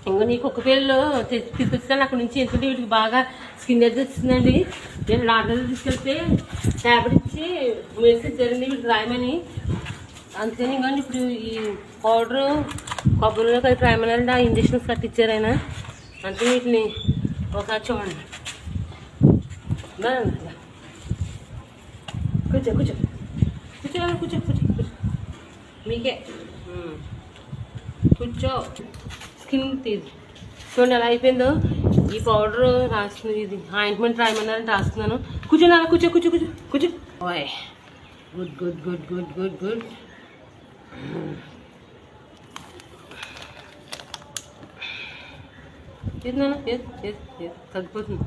ఇంకో నీ కుక్క పిల్లలు తీసుకొచ్చాను అక్కడి నుంచి, ఎందుకంటే వీటికి బాగా స్కిన్ ఎలర్జీ వచ్చిందండి. నేను డాక్టర్ తీసుకెళ్తే ట్యాబ్లెట్ ఇచ్చి మెడిసిన్ ఇచ్చారండి వీటికి రాయమని. అందుకని ఇంకోండి ఇప్పుడు ఈ పౌడరు కొబ్బరిలో కలిపి రాయమన్నారండి. ఆ ఇంజక్షన్స్ కట్టించారు ఆయన. అంటే వీటిని ఒకసారి చూడండి. కూర్చో కూర్చో కూర్చో కూర్చో కూర్చో కూర్చో మీకే కూర్చో. స్కిన్ తీసి చూడండి ఎలా అయిపోయిందో. ఈ పౌడర్ రాస్తుంది, ఇది ఆయింట్మెంట్ రాయమన్నారని రాస్తున్నాను. కూర్చోండి అలా, కూర్చో కూర్చో కూర్చో కూర్చో. ఓయ్ good good good good good good. ఏది నాన్న, తగ్గిపోతుంది.